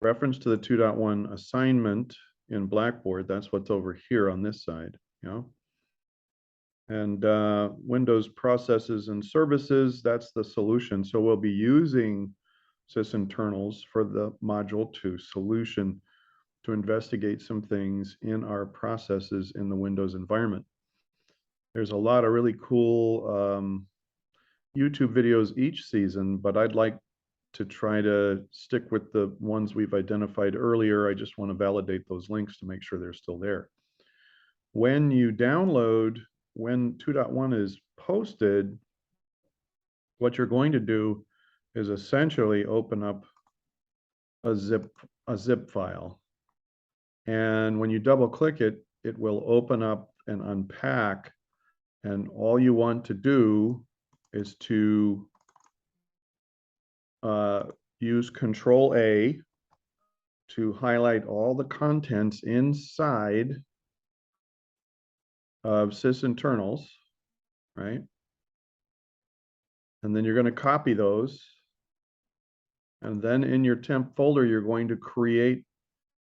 reference to the 2.1 assignment in Blackboard. That's what's over here on this side, you know. And Windows processes and services, that's the solution. So we'll be using sysinternals for the module 2 solution to investigate some things in our processes in the Windows environment. There's a lot of really cool YouTube videos each season, but I'd like to try to stick with the ones we've identified earlier. I just want to validate those links to make sure they're still there. When you download, when 2.1 is posted, what you're going to do is essentially open up a zip file. And when you double click it, it will open up and unpack. And all you want to do is to use Control A to highlight all the contents inside of sysinternals, right? And then you're going to copy those. And then in your temp folder, you're going to create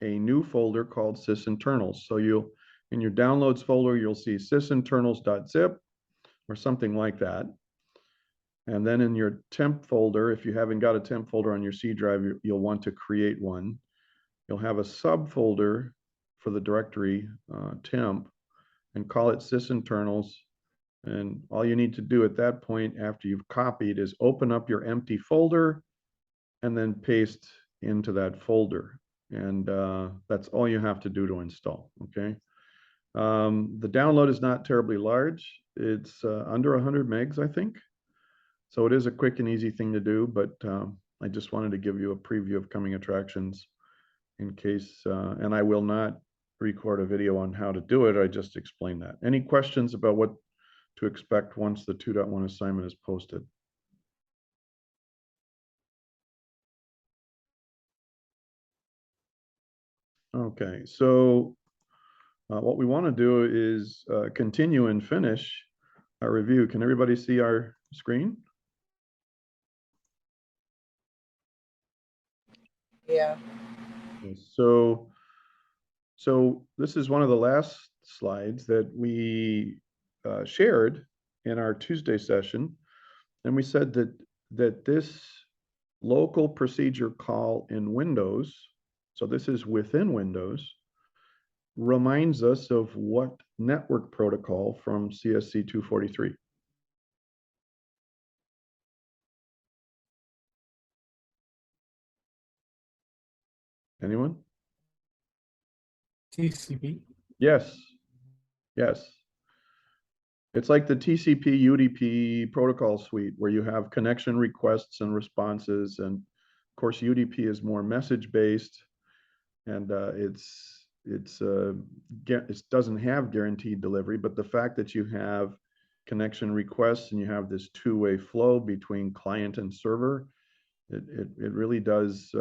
a new folder called sysinternals. So you'll, in your downloads folder, you'll see sysinternals.zip or something like that. And then in your temp folder, if you haven't got a temp folder on your C drive, you'll want to create one. You'll have a subfolder for the directory temp and call it sysinternals. And all you need to do at that point after you've copied is open up your empty folder and then paste into that folder. And that's all you have to do to install, okay? The download is not terribly large. It's under 100 megs, I think. So it is a quick and easy thing to do, but I just wanted to give you a preview of coming attractions in case, and I will not record a video on how to do it. I just explained that. Any questions about what to expect once the 2.1 assignment is posted? Okay, so what we want to do is continue and finish our review. Can everybody see our screen? Yeah. So this is one of the last slides that we shared in our Tuesday session, and we said that this local procedure call in Windows, so this is within Windows, reminds us of what network protocol from CSC 243? Anyone? TCP. Yes. Yes. It's like the TCP UDP protocol suite where you have connection requests and responses. And of course, UDP is more message based, and it doesn't have guaranteed delivery. But the fact that you have connection requests and you have this two-way flow between client and server, it really does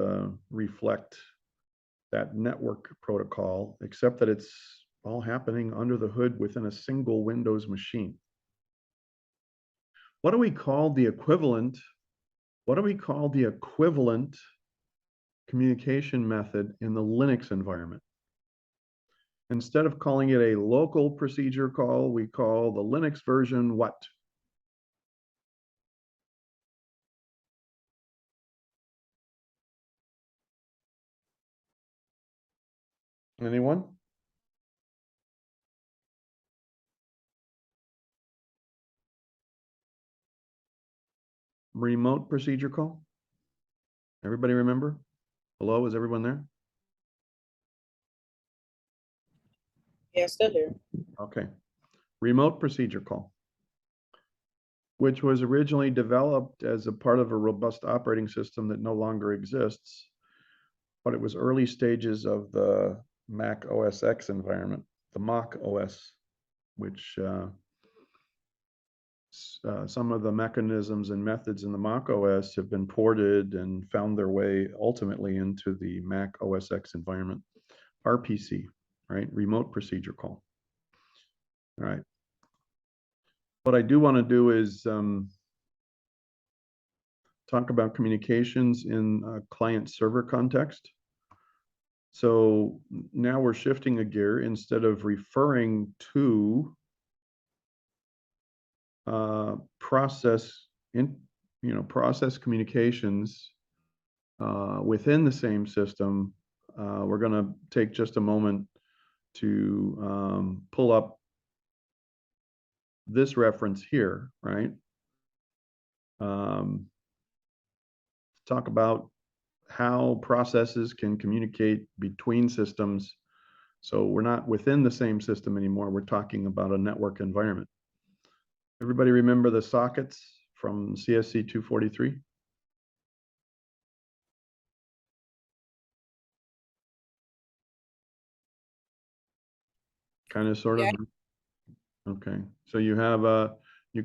reflect that network protocol, except that it's all happening under the hood within a single Windows machine. What do we call the equivalent? What do we call the equivalent communication method in the Linux environment? Instead of calling it a local procedure call, we call the Linux version what? Anyone? Remote procedure call? Everybody remember? Hello, is everyone there? Yeah, still here. Okay. Remote procedure call, which was originally developed as a part of a robust operating system that no longer exists, but it was early stages of the Mac OS X environment, the Mach OS, which some of the mechanisms and methods in the Mach OS have been ported and found their way ultimately into the Mac OS X environment. RPC, right? Remote procedure call. All right. What I do want to do is talk about communications in a client server context. So now we're shifting a gear. Instead of referring to process communications within the same system, we're going to take just a moment to pull up this reference here, right? Talk about how processes can communicate between systems. So we're not within the same system anymore. We're talking about a network environment. Everybody remember the sockets from CSC 243? Kind of, sort of. Yeah. Okay. So you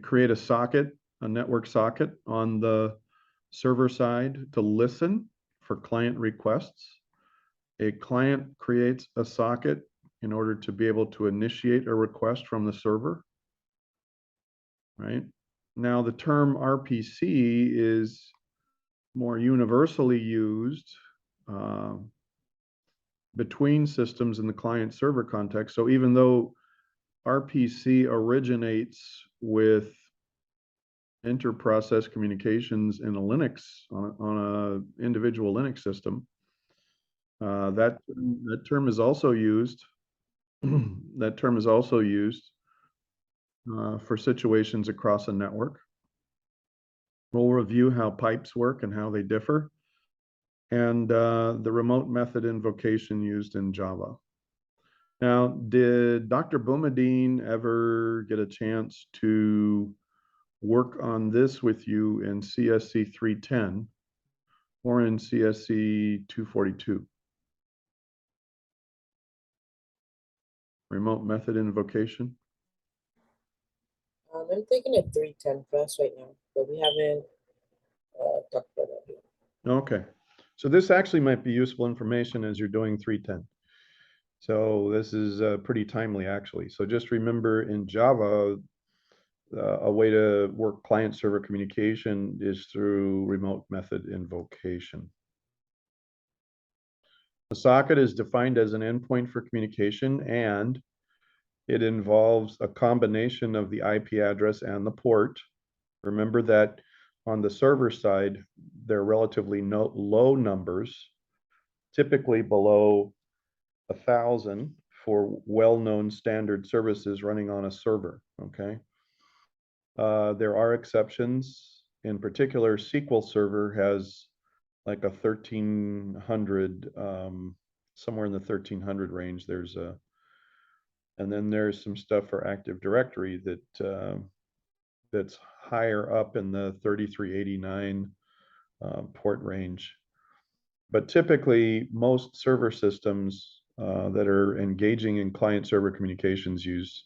create a socket, a network socket on the server side to listen for client requests. A client creates a socket in order to be able to initiate a request from the server, right? Now, the term RPC is more universally used between systems in the client server context. So even though RPC originates with inter-process communications in a Linux, on a individual Linux system, that term is also used. That term is also used for situations across a network. We'll review how pipes work and how they differ, and the remote method invocation used in Java. Now, did Dr. Boumediene ever get a chance to work on this with you in CSC 310 or in CSC 242? Remote method invocation? I'm taking a 310 class right now, but we haven't talked about that yet. Okay. So this actually might be useful information as you're doing 310. So this is pretty timely, actually. So just remember, in Java, a way to work client-server communication is through remote method invocation. A socket is defined as an endpoint for communication, and it involves a combination of the IP address and the port. Remember that on the server side, they're relatively low numbers, typically below 1,000 for well-known standard services running on a server, okay? There are exceptions. In particular, SQL Server has like a 1,300, somewhere in the 1,300 range. And then there's some stuff for Active Directory that's higher up in the 3389 port range. But typically, most server systems that are engaging in client-server communications use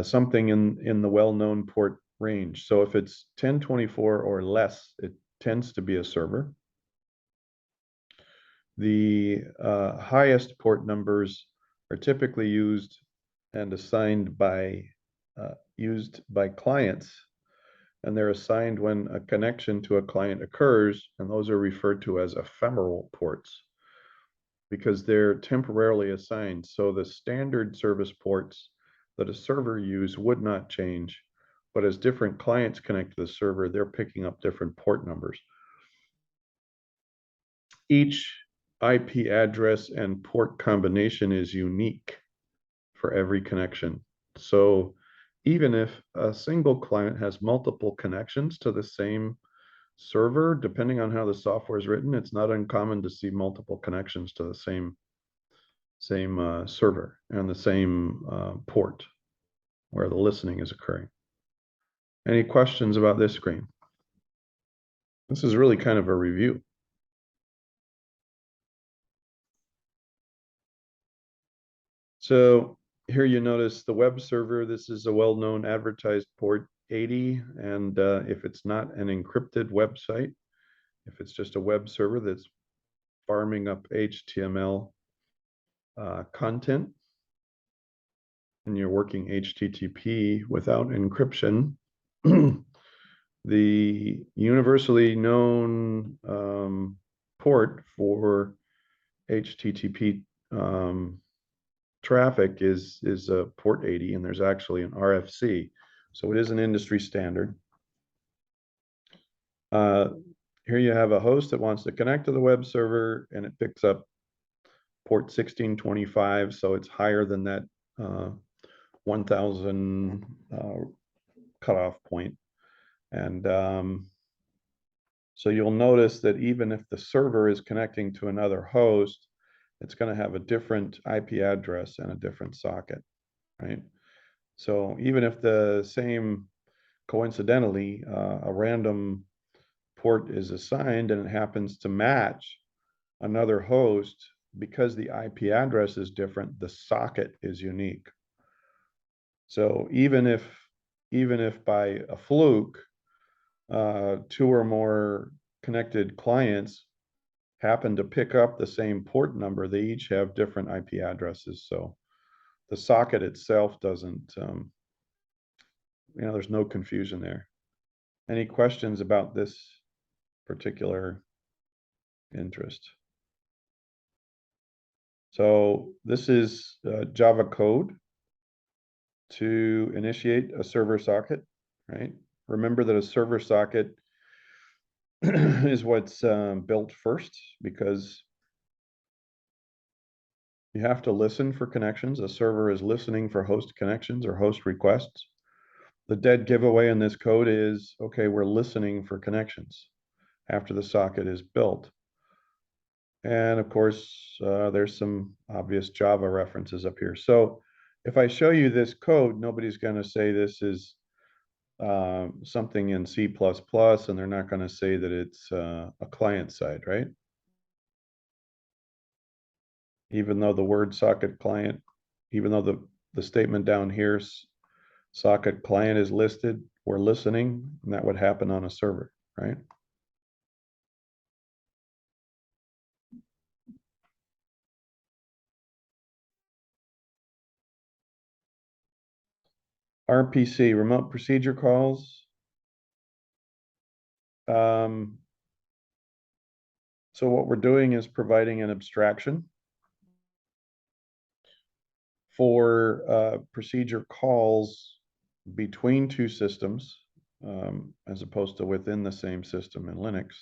something in the well-known port range. So if it's 1024 or less, it tends to be a server. The highest port numbers are typically used and assigned used by clients, and they're assigned when a connection to a client occurs, and those are referred to as ephemeral ports because they're temporarily assigned. So the standard service ports that a server use would not change, but as different clients connect to the server, they're picking up different port numbers. Each IP address and port combination is unique for every connection. So even if a single client has multiple connections to the same server, depending on how the software is written, it's not uncommon to see multiple connections to the same server and the same port where the listening is occurring. Any questions about this screen? This is really kind of a review. So here you notice the web server. This is a well-known advertised port 80. And if it's not an encrypted website, if it's just a web server that's farming up HTML content, and you're working HTTP without encryption, the universally known port for HTTP traffic is port 80, and there's actually an RFC. So it is an industry standard. Here you have a host that wants to connect to the web server, and it picks up port 1625, so it's higher than that 1000 cutoff point. And so you'll notice that even if the server is connecting to another host, it's going to have a different IP address and a different socket, right? So even if the same, coincidentally, a random port is assigned and it happens to match another host, because the IP address is different, the socket is unique. So even if by a fluke, two or more connected clients happen to pick up the same port number, they each have different IP addresses. So the socket itself doesn't, there's no confusion there. Any questions about this particular interest? So this is Java code to initiate a server socket, right? Remember that a server socket is what's built first, because you have to listen for connections. A server is listening for host connections or host requests. The dead giveaway in this code is, okay, we're listening for connections after the socket is built. And of course, there's some obvious Java references up here. So if I show you this code, nobody's going to say this is something in C++, and they're not going to say that it's a client side, right? Even though the word socket client, even though the statement down here, socket client, is listed, we're listening, and that would happen on a server, right? RPC, remote procedure calls. So what we're doing is providing an abstraction for procedure calls between two systems, as opposed to within the same system in Linux.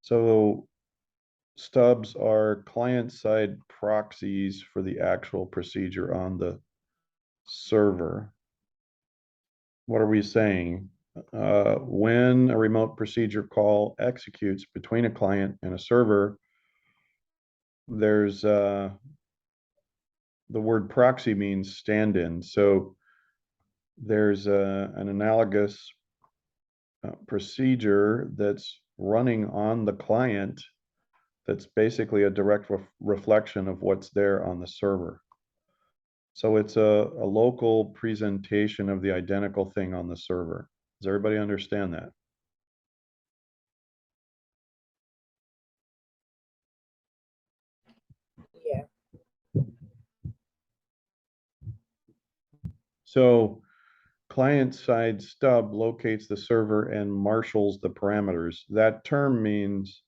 So stubs are client-side proxies for the actual procedure on the server. What are we saying? When a remote procedure call executes between a client and a server, there's the word proxy means stand-in. So there's an analogous procedure that's running on the client that's basically a direct reflection of what's there on the server. So it's a local presentation of the identical thing on the server. Does everybody understand that? Yeah. So client-side stub locates the server and marshals the parameters. That term means,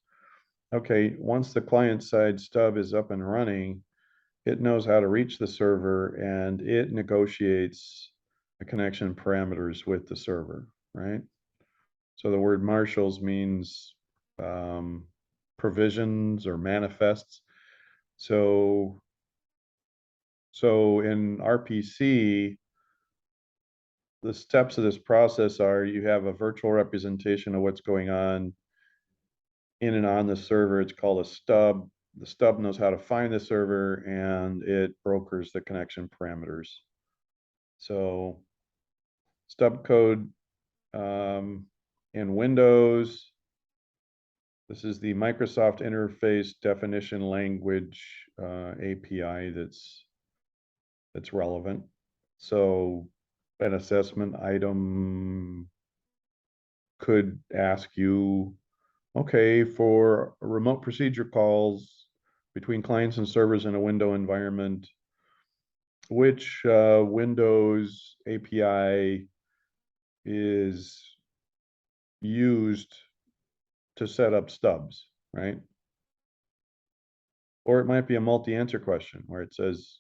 okay, once the client-side stub is up and running, it knows how to reach the server and it negotiates the connection parameters with the server, right? So the word marshals means provisions or manifests. So in RPC, the steps of this process are, you have a virtual representation of what's going on in and on the server. It's called a stub. The stub knows how to find the server and it brokers the connection parameters. So stub code in Windows, this is the Microsoft Interface Definition Language API that's relevant. So an assessment item could ask you, okay, for remote procedure calls between clients and servers in a window environment, which Windows API is used to set up stubs, right? Or it might be a multi-answer question where it says,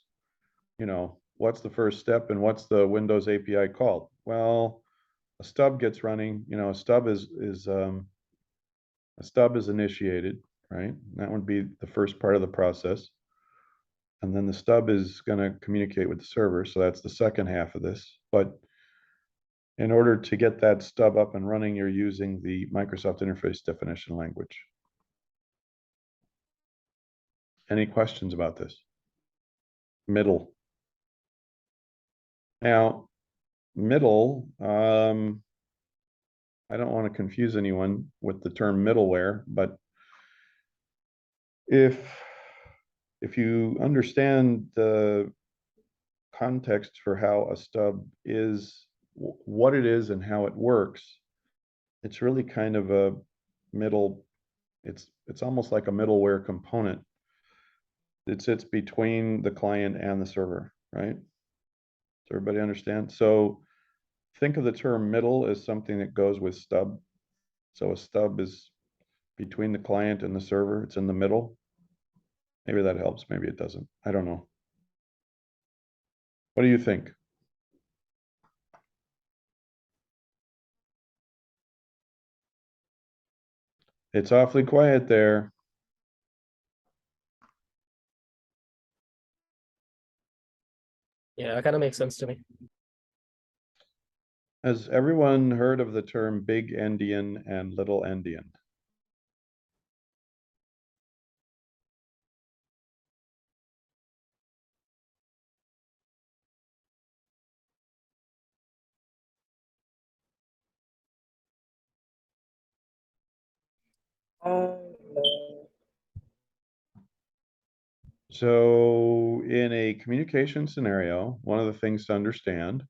you know, what's the first step and what's the Windows API called? Well, a stub gets running, you know, a stub is initiated, right? That would be the first part of the process. And then the stub is going to communicate with the server. So that's the second half of this. But in order to get that stub up and running, you're using the Microsoft Interface Definition language. Any questions about this? Middle. Now, middle, I don't want to confuse anyone with the term middleware, but if you understand the context for how a stub is, what it is and how it works, it's really kind of a middle, it's almost like a middleware component. It sits between the client and the server, right? Does everybody understand? So think of the term middle as something that goes with stub. So a stub is between the client and the server. It's in the middle. Maybe that helps. Maybe it doesn't. I don't know. What do you think? It's awfully quiet there. Yeah, that kind of makes sense to me. Has everyone heard of the term big endian and little endian? No. So in a communication scenario, one of the things to understand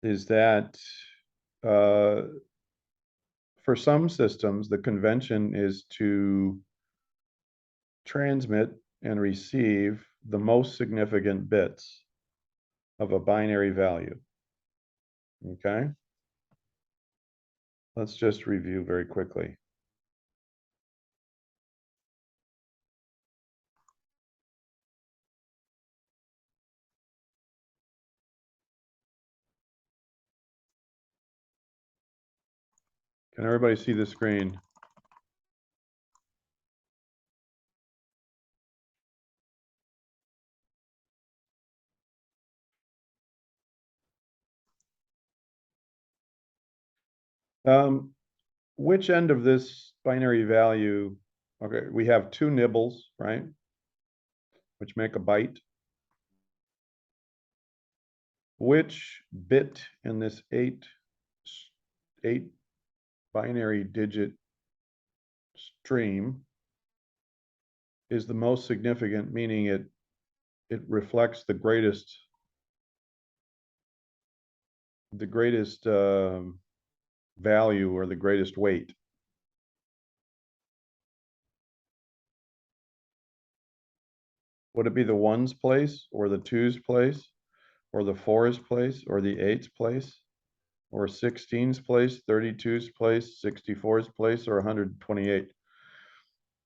is that for some systems, the convention is to transmit and receive the most significant bits of a binary value. Okay? Let's just review very quickly. Can everybody see the screen? Which end of this binary value, okay, we have two nibbles, right? Which make a byte. Which bit in this eight binary digit stream is the most significant, meaning it reflects the greatest value or the greatest weight. Would it be the ones place or the twos place or the fours place or the eights place or 16's place, 32's place, 64's place, or 128?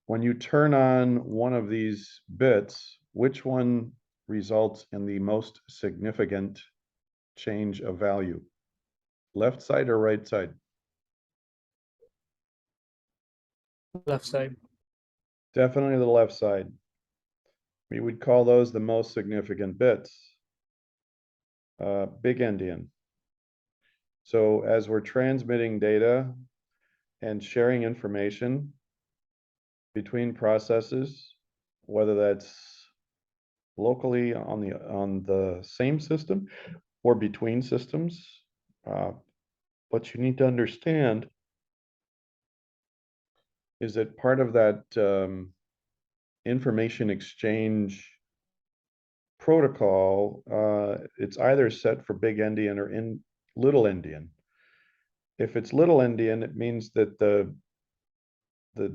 When you turn on one of these bits, which one results in the most significant change of value? Left side or right side? Left side. Definitely the left side. We would call those the most significant bits. Big endian. So as we're transmitting data and sharing information between processes, whether that's locally on the same system or between systems, what you need to understand is that part of that information exchange protocol, it's either set for big endian or in little endian. If it's little endian, it means that the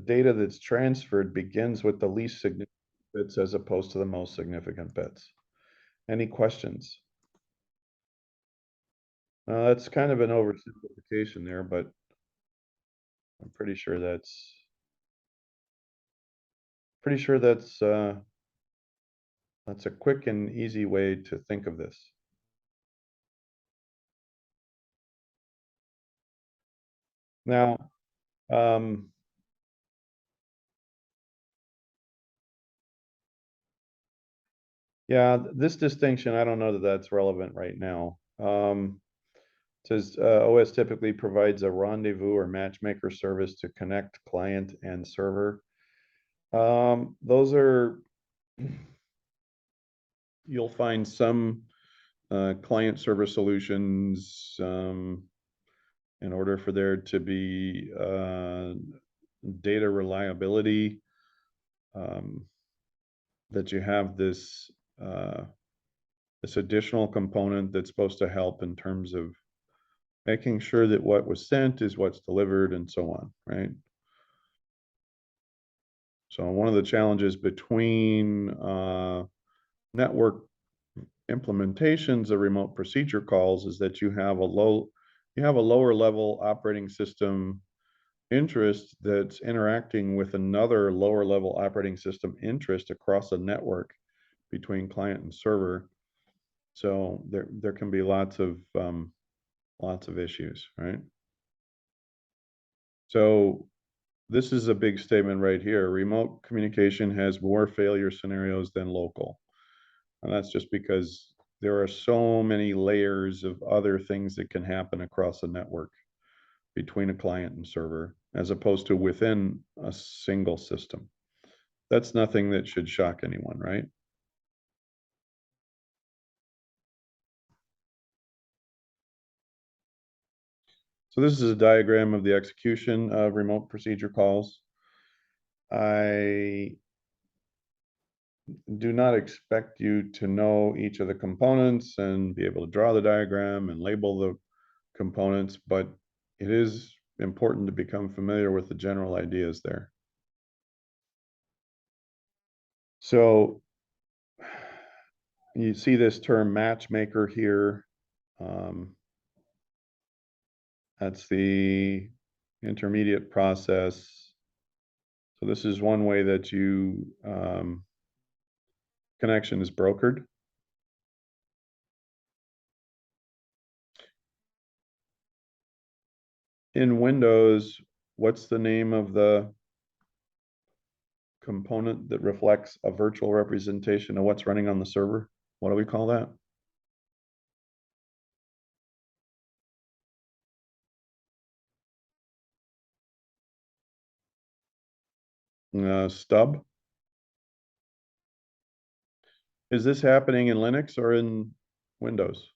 data that's transferred begins with the least significant bits as opposed to the most significant bits. Any questions? That's kind of an oversimplification there, but I'm pretty sure that's a quick and easy way to think of this. Now, yeah, this distinction, I don't know that that's relevant right now. Says OS typically provides a rendezvous or matchmaker service to connect client and server. Those are, you'll find some client server solutions in order for there to be data reliability, that you have this this additional component that's supposed to help in terms of making sure that what was sent is what's delivered and so on, right? So one of the challenges between network implementations of remote procedure calls is that you have a lower level operating system interest that's interacting with another lower level operating system interest across a network between client and server. So there can be lots of issues, right? So this is a big statement right here. Remote communication has more failure scenarios than local. And that's just because there are so many layers of other things that can happen across a network between a client and server, as opposed to within a single system. That's nothing that should shock anyone, right? So this is a diagram of the execution of remote procedure calls. I do not expect you to know each of the components and be able to draw the diagram and label the components, but it is important to become familiar with the general ideas there. So you see this term matchmaker here. That's the intermediate process. So this is one way that you connection is brokered. In Windows, what's the name of the component that reflects a virtual representation of what's running on the server? What do we call that? Stub. Is this happening in Linux or in Windows?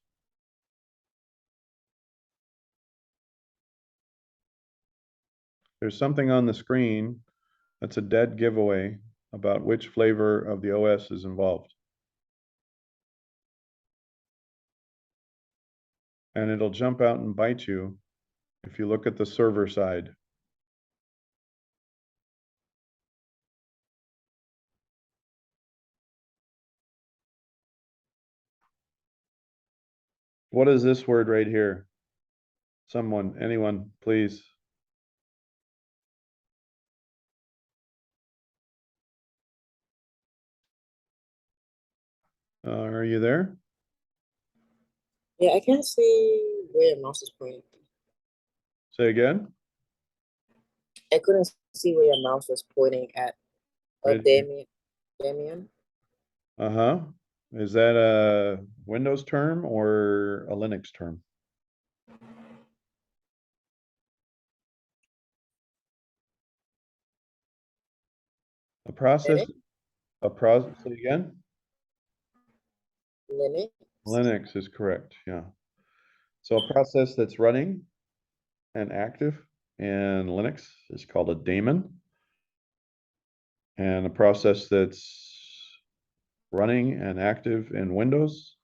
There's something on the screen that's a dead giveaway about which flavor of the OS is involved. And it'll jump out and bite you if you look at the server side. What is this word right here? Someone, anyone, please. Are you there? Yeah, I can't see where your mouse is pointing. Say again? I couldn't see where your mouse was pointing at. Oh, Right here. Damien. Uh-huh. Is that a Windows term or a Linux term? A process, say again? Linux. Linux is correct, yeah. So a process that's running and active in Linux is called a daemon. And a process that's running and active in Windows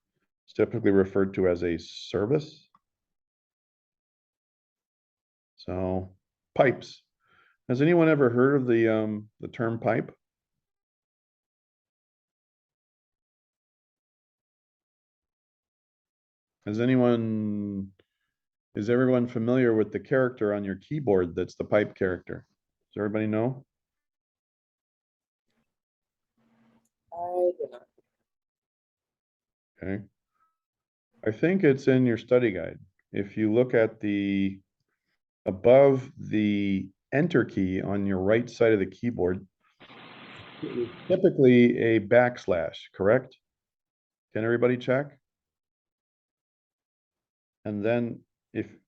is typically referred to as a service. So pipes. Has anyone ever heard of the term pipe? Has anyone Is everyone familiar with the character on your keyboard that's the pipe character? Does everybody know? I do not. Okay. I think it's in your study guide. If you look at the above the enter key on your right side of the keyboard, typically a backslash, correct? Can everybody check? And then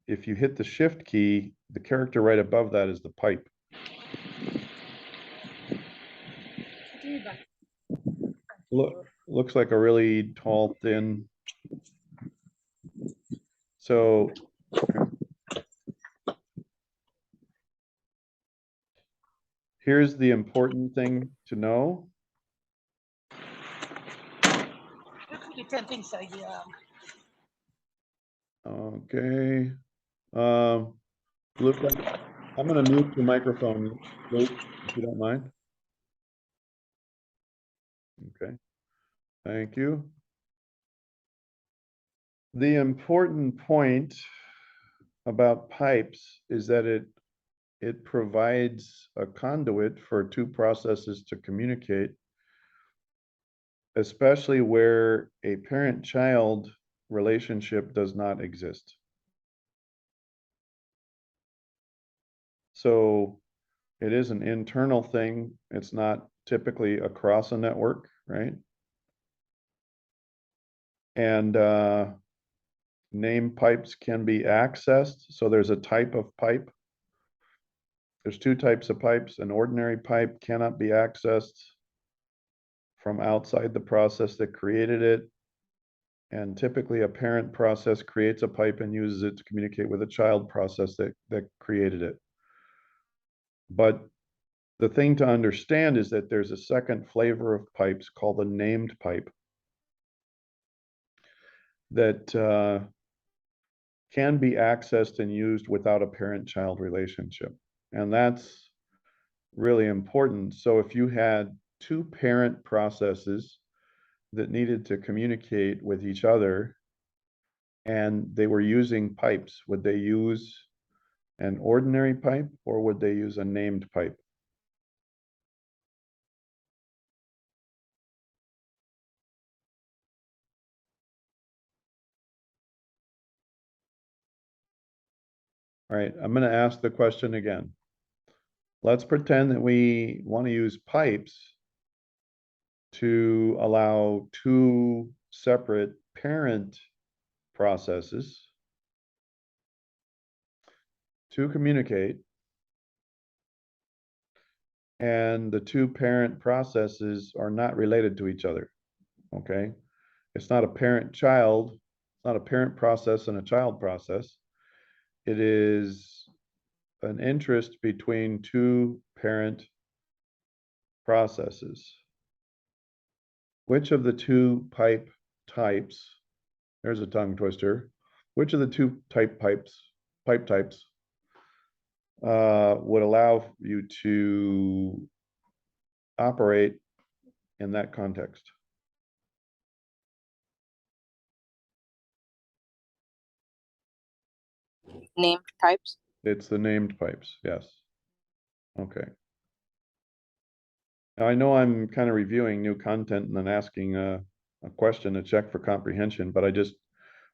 if you hit the shift key, the character right above that is the pipe. Looks like a really tall, thin. So here's the important thing to know. Okay. Luke, I'm gonna mute your microphone, Luke, if you don't mind. Okay, thank you. The important point about pipes is that it provides a conduit for two processes to communicate, especially where a parent-child relationship does not exist. So it is an internal thing. It's not typically across a network, right? And name pipes can be accessed. So there's a type of pipe. There's two types of pipes. An ordinary pipe cannot be accessed from outside the process that created it. And typically a parent process creates a pipe and uses it to communicate with a child process that created it. But the thing to understand is that there's a second flavor of pipes called a named pipe that can be accessed and used without a parent-child relationship. And that's really important. So if you had two parent processes that needed to communicate with each other and they were using pipes, would they use an ordinary pipe or would they use a named pipe? All right, I'm going to ask the question again. Let's pretend that we want to use pipes to allow two separate parent processes to communicate, and the two parent processes are not related to each other, okay? It's not a parent-child, it's not a parent process and a child process. It is an interest between two parent processes. Which of the two pipe types, there's a tongue twister, which of the two pipe types would allow you to operate in that context? Named types. It's the named pipes, yes. Okay. Now I know I'm kind of reviewing new content and then asking a question to check for comprehension, but I just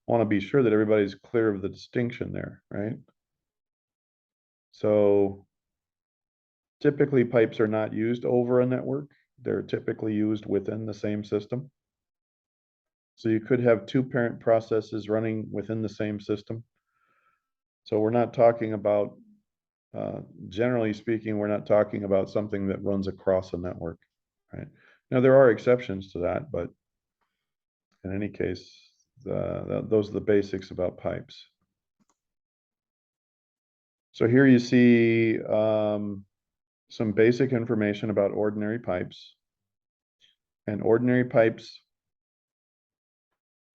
want to be sure that everybody's clear of the distinction there, right? So typically pipes are not used over a network. They're typically used within the same system. So you could have two parent processes running within the same system. So we're not talking about, generally speaking, we're not talking about something that runs across a network, right? Now there are exceptions to that, but in any case, those are the basics about pipes. So here you see some basic information about ordinary pipes. And ordinary pipes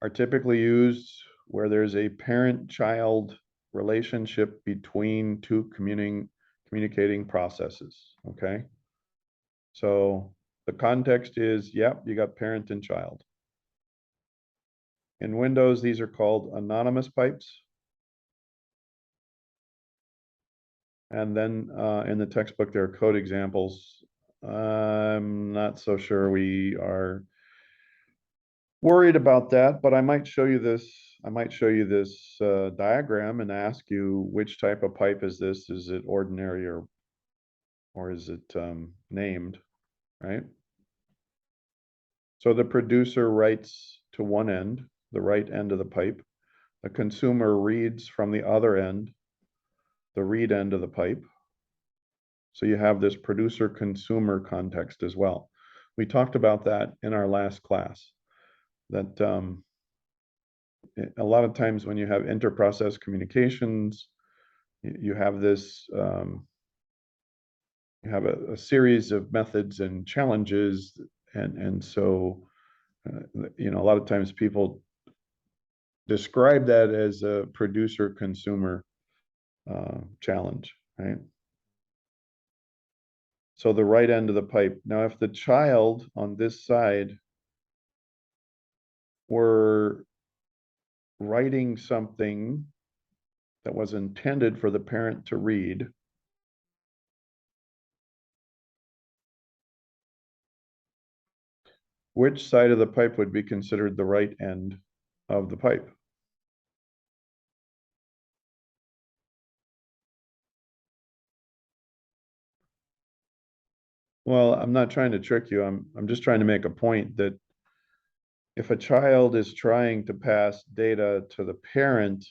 are typically used where there's a parent-child relationship between two communicating processes, okay? So the context is, yep, you got parent and child. In Windows, these are called anonymous pipes. And then in the textbook, there are code examples. I'm not so sure we are worried about that, but I might show you this. I might show you this diagram and ask you which type of pipe is this? Is it ordinary or is it named, right? So the producer writes to one end, the right end of the pipe. The consumer reads from the other end, the read end of the pipe. So you have this producer-consumer context as well. We talked about that in our last class, that a lot of times when you have inter-process communications, you have this, you have a series of methods and challenges, and so, you know, a lot of times people describe that as a producer-consumer challenge, right? So the right end of the pipe. Now, if the child on this side were writing something that was intended for the parent to read, which side of the pipe would be considered the right end of the pipe? Well, I'm not trying to trick you. I'm just trying to make a point that if a child is trying to pass data to the parent,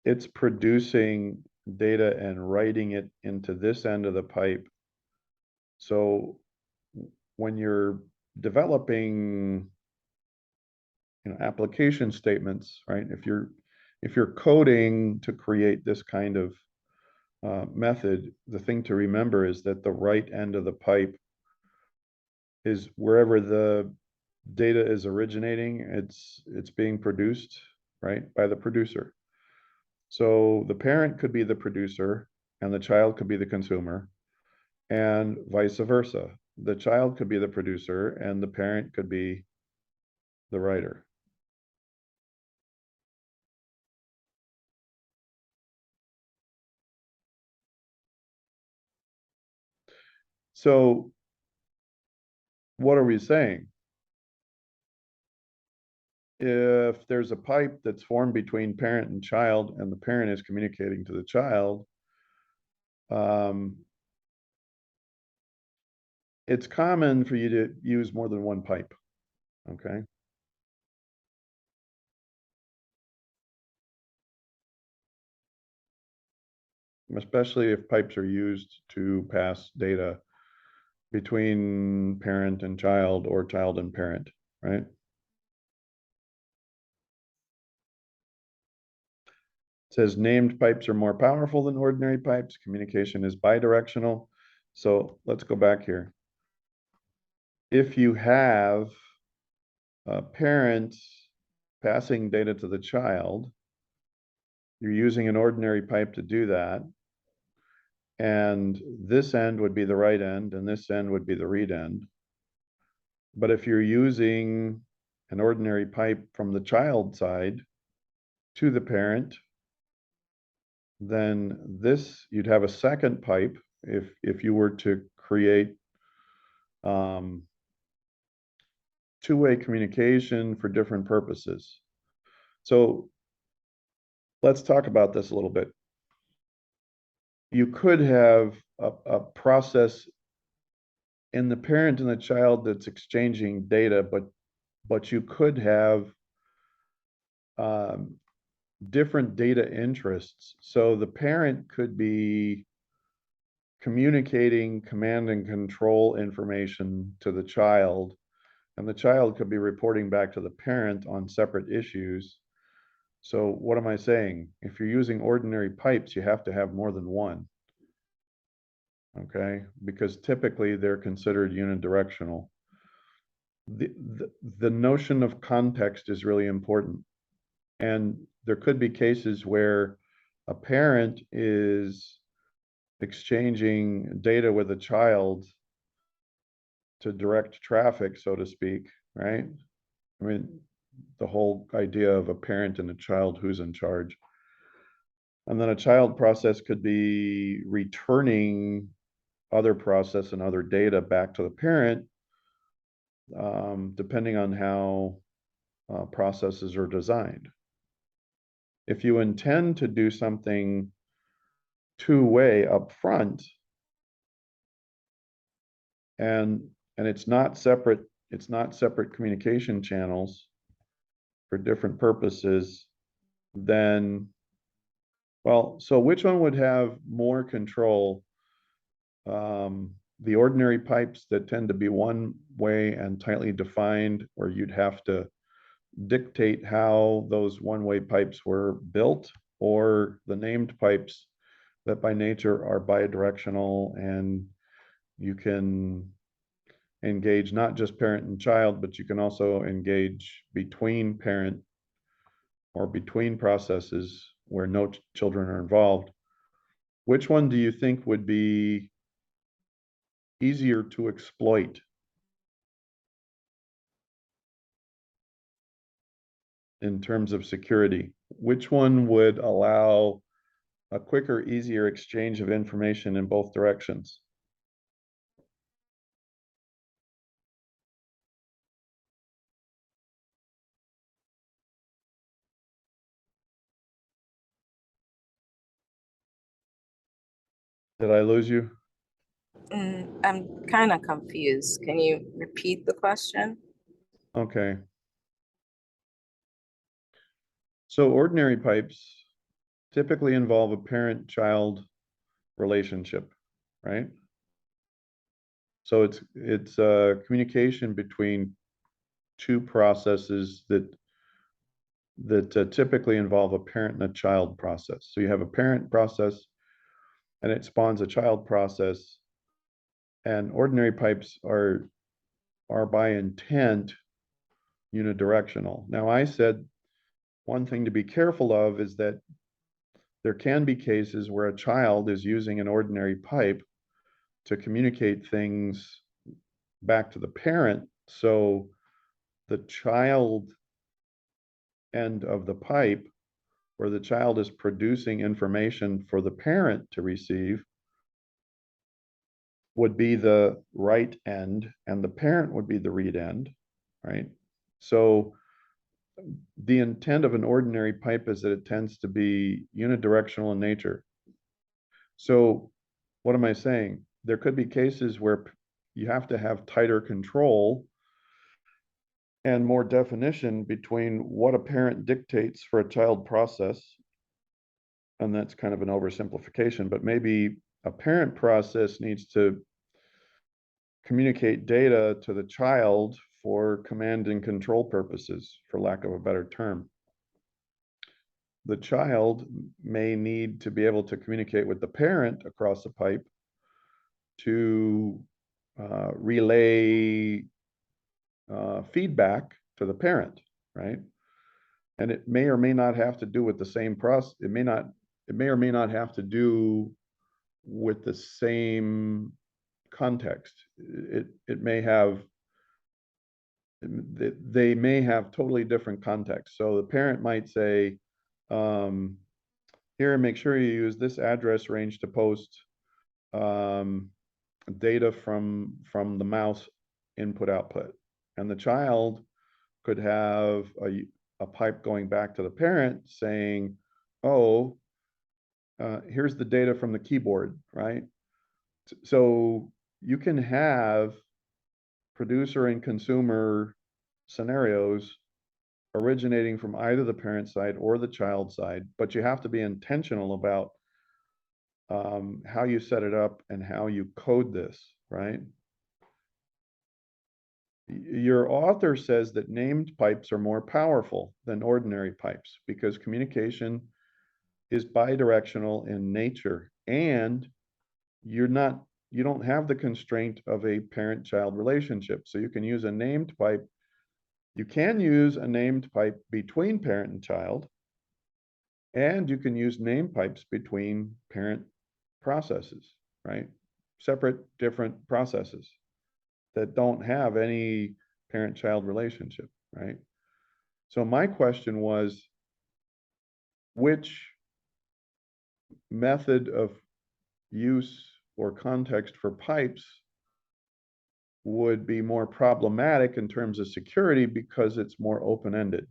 it's producing data and writing it into this end of the pipe. So when you're developing, you know, application statements, right? If you're coding to create this kind of method, the thing to remember is that the right end of the pipe is wherever the data is originating, it's being produced, right, by the producer. So the parent could be the producer and the child could be the consumer, and vice versa. The child could be the producer and the parent could be the writer. So what are we saying? If there's a pipe that's formed between parent and child and the parent is communicating to the child, it's common for you to use more than one pipe, okay? Especially if pipes are used to pass data between parent and child or child and parent, right? It says named pipes are more powerful than ordinary pipes. Communication is bidirectional. So let's go back here. If you have a parent passing data to the child, you're using an ordinary pipe to do that. And this end would be the right end, and this end would be the read end. But if you're using an ordinary pipe from the child side to the parent, then this, you'd have a second pipe if you were to create two-way communication for different purposes. So let's talk about this a little bit. You could have a process in the parent and the child that's exchanging data, but you could have different data interests. So the parent could be communicating command and control information to the child, and the child could be reporting back to the parent on separate issues. So what am I saying? If you're using ordinary pipes, you have to have more than one, okay? Because typically they're considered unidirectional. The notion of context is really important. And there could be cases where a parent is exchanging data with a child to direct traffic, so to speak, right? I mean, the whole idea of a parent and a child, who's in charge. And then a child process could be returning other process and other data back to the parent, depending on how processes are designed. If you intend to do something two-way up front, and it's not separate communication channels for different purposes, then, well, so which one would have more control? The ordinary pipes that tend to be one way and tightly defined, where you'd have to dictate how those one-way pipes were built, or the named pipes that by nature are bidirectional, and you can engage not just parent and child, but you can also engage between parent or between processes where no children are involved. Which one do you think would be easier to exploit? In terms of security, which one would allow a quicker, easier exchange of information in both directions? Did I lose you? I'm kind of confused. Can you repeat the question? Okay. So ordinary pipes typically involve a parent-child relationship, right? So it's communication between two processes that typically involve a parent and a child process. So you have a parent process, and it spawns a child process, and ordinary pipes are by intent unidirectional. Now, I said one thing to be careful of is that there can be cases where a child is using an ordinary pipe to communicate things back to the parent. So the child end of the pipe, where the child is producing information for the parent to receive, would be the write end, and the parent would be the read end, right? So the intent of an ordinary pipe is that it tends to be unidirectional in nature. So what am I saying? There could be cases where you have to have tighter control and more definition between what a parent dictates for a child process. And that's kind of an oversimplification, but maybe a parent process needs to communicate data to the child for command and control purposes, for lack of a better term. The child may need to be able to communicate with the parent across the pipe to relay feedback to the parent, right? And it may or may not have to do with the same process. It may or may not have to do with the same context. It may have, they may have totally different contexts. So the parent might say, here, make sure you use this address range to post data from the mouse input output. And the child could have a pipe going back to the parent saying, oh, here's the data from the keyboard, right? So you can have producer and consumer scenarios originating from either the parent side or the child side, but you have to be intentional about how you set it up and how you code this, right? Your author says that named pipes are more powerful than ordinary pipes because communication is bidirectional in nature, and you don't have the constraint of a parent-child relationship. So you can use a named pipe. You can use a named pipe between parent and child, and you can use named pipes between parent processes, right? Separate, different processes that don't have any parent-child relationship, right? So my question was, which method of use or context for pipes would be more problematic in terms of security because it's more open-ended.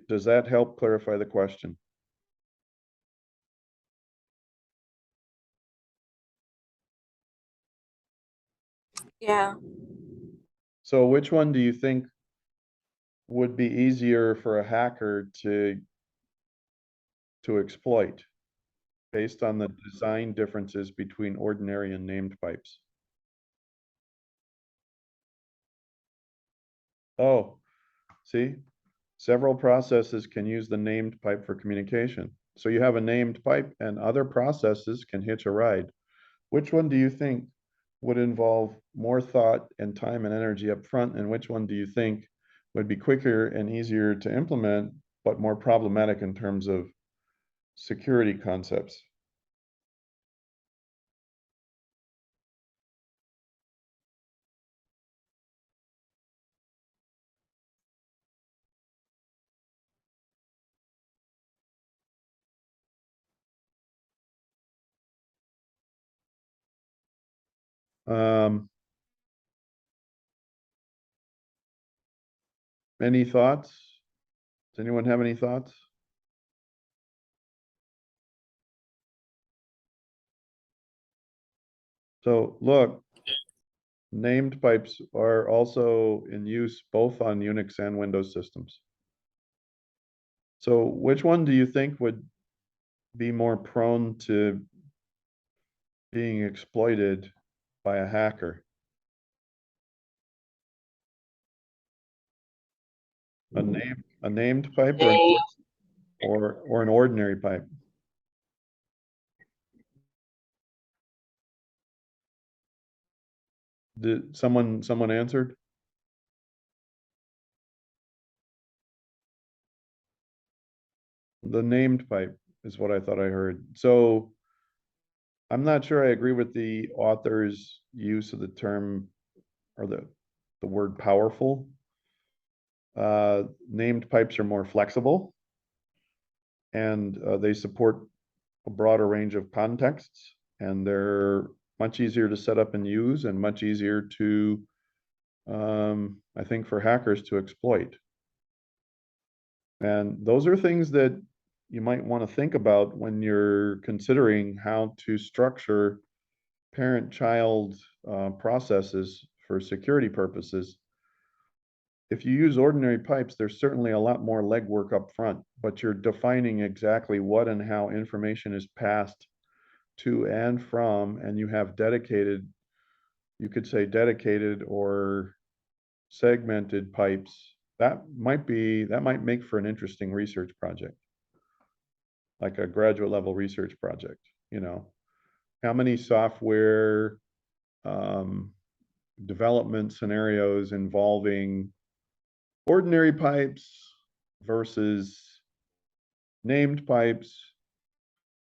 Does that help clarify the question? Yeah. So which one do you think would be easier for a hacker to exploit based on the design differences between ordinary and named pipes? Oh, see, several processes can use the named pipe for communication. So you have a named pipe and other processes can hitch a ride. Which one do you think would involve more thought and time and energy up front, and which one do you think would be quicker and easier to implement, but more problematic in terms of security concepts? Any thoughts? Does anyone have any thoughts? So look, named pipes are also in use both on Unix and Windows systems. So which one do you think would be more prone to being exploited by a hacker? A named pipe or an ordinary pipe? Did someone answered? The named pipe is what I thought I heard. So I'm not sure I agree with the author's use of the term or the word powerful. Named pipes are more flexible and they support a broader range of contexts, and they're much easier to set up and use and much easier to, I think, for hackers to exploit. And those are things that you might want to think about when you're considering how to structure parent-child processes for security purposes. If you use ordinary pipes, there's certainly a lot more legwork up front, but you're defining exactly what and how information is passed to and from, and you have dedicated, you could say dedicated or segmented pipes. That might make for an interesting research project, like a graduate level research project, you know. How many software development scenarios involving ordinary pipes versus named pipes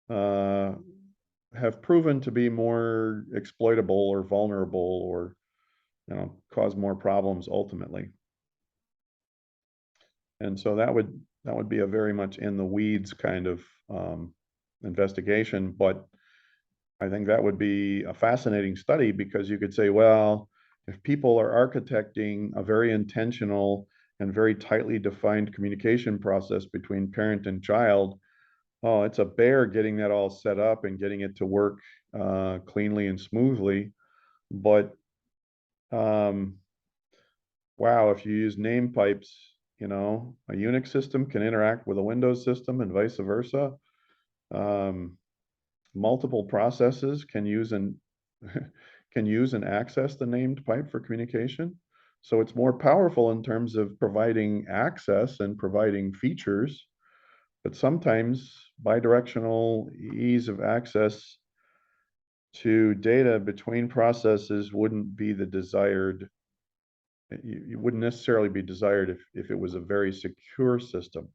have proven to be more exploitable or vulnerable or, you know, cause more problems ultimately. And so that would be a very much in the weeds kind of investigation, but I think that would be a fascinating study because you could say, well, if people are architecting a very intentional and very tightly defined communication process between parent and child, oh, it's a bear getting that all set up and getting it to work cleanly and smoothly. But wow, if you use name pipes, you know, a Unix system can interact with a Windows system and vice versa. Multiple processes can use and access the named pipe for communication. So it's more powerful in terms of providing access and providing features, but sometimes bidirectional ease of access to data between processes wouldn't be the desired, you wouldn't necessarily be desired if it was a very secure system.